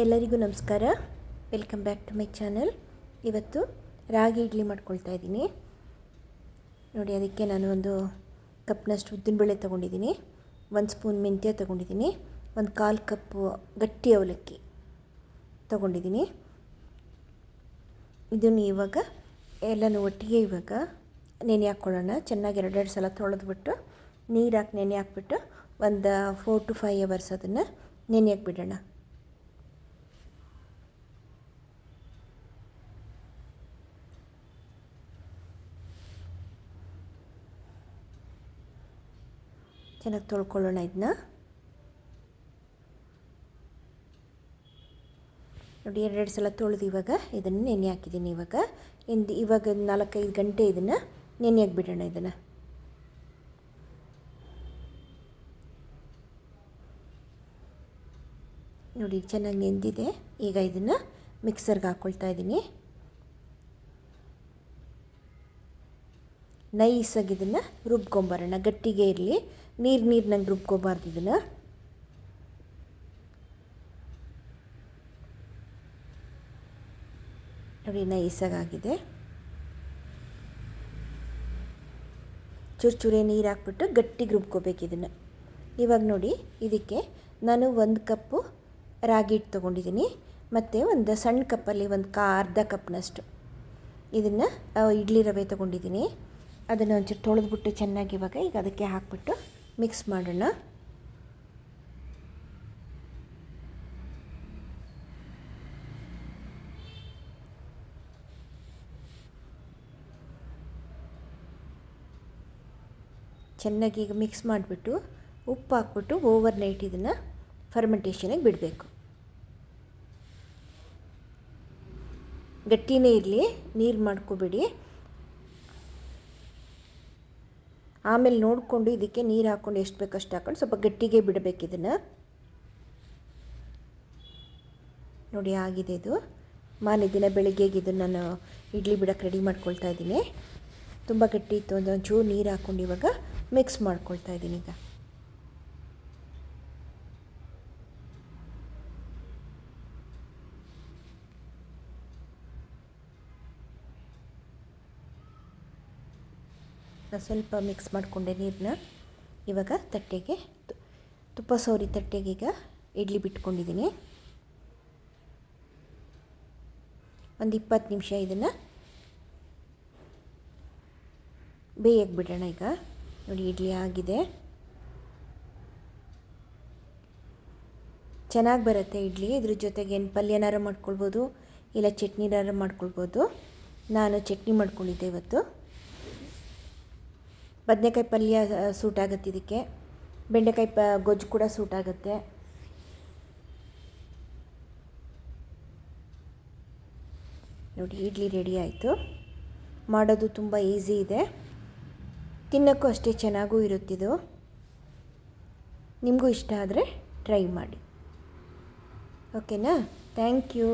ಎಲ್ಲರಿಗೂ ನಮಸ್ಕಾರ. Welcome back to my channel. ಇವತ್ತು ರಾಗಿ ಇಡ್ಲಿ ಮಾಡ್ಕೊಳ್ತಾ ಇದ್ದೀನಿ ನೋಡಿ. ಅದಕ್ಕೆ ನಾನು ಒಂದು ಕಪ್ನಷ್ಟು ಉದ್ದಿನಬೇಳೆ ತೊಗೊಂಡಿದ್ದೀನಿ, 1 ಸ್ಪೂನ್ ಮೆಂತ್ಯ ತೊಗೊಂಡಿದ್ದೀನಿ, 1/4 ಕಪ್ಪು ಗಟ್ಟಿ ಅವಲಕ್ಕಿ ತೊಗೊಂಡಿದ್ದೀನಿ. ಇದನ್ನು ಇವಾಗ ಎಲ್ಲನೂ ಒಟ್ಟಿಗೆ ಇವಾಗ ನೆನೆ ಹಾಕ್ಕೊಳ್ಳೋಣ. ಚೆನ್ನಾಗಿ 2 ಸಲ ತೊಳೆದ್ಬಿಟ್ಟು ನೀರು ಹಾಕಿ ನೆನೆ ಹಾಕ್ಬಿಟ್ಟು ಒಂದು 4 to 5 hours ಅದನ್ನು ನೆನೆಯಕ್ಕೆ ಬಿಡೋಣ. ಚೆನ್ನಾಗಿ ತೊಳ್ಕೊಳ್ಳೋಣ. ಇದನ್ನ ನೋಡಿ 2 ಸಲ ತೊಳೆದು ಇವಾಗ ಇದನ್ನು ನೆನೆ ಹಾಕಿದ್ದೀನಿ. ಇವಾಗ 4-5 ಗಂಟೆ ಇದನ್ನು ನೆನೆಯಕ್ಕೆ ಬಿಡೋಣ. ಇದನ್ನು ನೋಡಿ ಚೆನ್ನಾಗಿ ನೆಂದಿದೆ. ಈಗ ಇದನ್ನು ಮಿಕ್ಸರ್ಗೆ ಹಾಕ್ಕೊಳ್ತಾ ಇದ್ದೀನಿ. ನೈಸಾಗಿ ಇದನ್ನು ರುಬ್ಕೊಂಬರೋಣ. ಗಟ್ಟಿಗೆ ಇರಲಿ, ನೀರಿನಂಗೆ ರುಬ್ಕೊಬಾರ್ದು. ಇದನ್ನು ನೋಡಿ ನೈಸಾಗಿದೆ. ಚೂರು ನೀರು ಹಾಕ್ಬಿಟ್ಟು ಗಟ್ಟಿಗೆ ರುಬ್ಕೋಬೇಕು ಇದನ್ನು. ಇವಾಗ ನೋಡಿ ಇದಕ್ಕೆ ನಾನು 1 ಕಪ್ಪು ರಾಗಿ ಹಿಟ್ಟು ತೊಗೊಂಡಿದ್ದೀನಿ, ಮತ್ತು ಒಂದು ಸಣ್ಣ ಕಪ್ಪಲ್ಲಿ ಅರ್ಧ ಕಪ್ನಷ್ಟು ಇದನ್ನು ಇಡ್ಲಿ ರವೆ ತೊಗೊಂಡಿದ್ದೀನಿ. ಅದನ್ನು ಒಂಚೂರು ತೊಳೆದ್ಬಿಟ್ಟು ಚೆನ್ನಾಗಿ ಈಗ ಅದಕ್ಕೆ ಹಾಕ್ಬಿಟ್ಟು ಮಿಕ್ಸ್ ಮಾಡೋಣ. ಚೆನ್ನಾಗಿ ಈಗ ಮಿಕ್ಸ್ ಮಾಡಿಬಿಟ್ಟು ಉಪ್ಪು ಹಾಕ್ಬಿಟ್ಟು ಓವರ್ ನೈಟ್ ಇದನ್ನು ಫರ್ಮೆಂಟೇಷನಿಗೆ ಬಿಡಬೇಕು. ಗಟ್ಟಿನೇ ಇರಲಿ, ನೀರು ಮಾಡ್ಕೋಬೇಡಿ. ಆಮೇಲೆ ನೋಡಿಕೊಂಡು ಇದಕ್ಕೆ ನೀರು ಹಾಕ್ಕೊಂಡು ಎಷ್ಟು ಬೇಕಷ್ಟು ಹಾಕ್ಕೊಂಡು ಸ್ವಲ್ಪ ಗಟ್ಟಿಗೆ ಬಿಡಬೇಕು ಇದನ್ನು. ನೋಡಿ ಆಗಿದೆ ಇದು. ಮಾರನೇ ದಿನ ಬೆಳಗ್ಗೆಗೆ ಇದನ್ನು ನಾನು ಇಡ್ಲಿ ಬಿಡೋಕ್ಕೆ ರೆಡಿ ಮಾಡ್ಕೊಳ್ತಾ ಇದ್ದೀನಿ. ತುಂಬ ಗಟ್ಟಿ ಇತ್ತು, ಒಂಚೂರು ನೀರು ಹಾಕ್ಕೊಂಡು ಇವಾಗ ಮಿಕ್ಸ್ ಮಾಡ್ಕೊಳ್ತಾ ಇದ್ದೀನಿ. ಈಗ ಸ್ವಲ್ಪ ಮಿಕ್ಸ್ ಮಾಡಿಕೊಂಡೆ ನೀರನ್ನ. ಇವಾಗ ತಟ್ಟೆಗೆ ತುಪ್ಪ ಸೋರಿ ತಟ್ಟೆಗೆ ಈಗ ಇಡ್ಲಿ ಬಿಟ್ಕೊಂಡಿದ್ದೀನಿ. ಒಂದು 20 ನಿಮಿಷ ಇದನ್ನು ಬೇಯಕ್ಕೆ ಬಿಡೋಣ. ಈಗ ನೋಡಿ ಇಡ್ಲಿ ಆಗಿದೆ, ಚೆನ್ನಾಗಿ ಬರುತ್ತೆ ಇಡ್ಲಿ. ಇದ್ರ ಜೊತೆಗೆ ಏನು ಪಲ್ಯನಾರು ಮಾಡ್ಕೊಳ್ಬೋದು, ಇಲ್ಲ ಚಟ್ನಿನಾರು ಮಾಡ್ಕೊಳ್ಬೋದು. ನಾನು ಚಟ್ನಿ ಮಾಡ್ಕೊಂಡಿದ್ದೆ ಇವತ್ತು. ಬದನೆಕಾಯಿ ಪಲ್ಯ ಸೂಟ್ ಆಗುತ್ತೆ ಇದಕ್ಕೆ, ಬೆಂಡೆಕಾಯಿ ಗೊಜ್ಜು ಕೂಡ ಸೂಟ್ ಆಗುತ್ತೆ. ನೋಡಿ ಇಡ್ಲಿ ರೆಡಿ ಆಯಿತು. ಮಾಡೋದು ತುಂಬ ಈಸಿ ಇದೆ, ತಿನ್ನೋಕ್ಕೂ ಅಷ್ಟೇ ಚೆನ್ನಾಗೂ ಇರುತ್ತಿದ್ದು. ನಿಮಗೂ ಇಷ್ಟ ಆದರೆ ಟ್ರೈ ಮಾಡಿ. ಓಕೆನಾ? Thank you.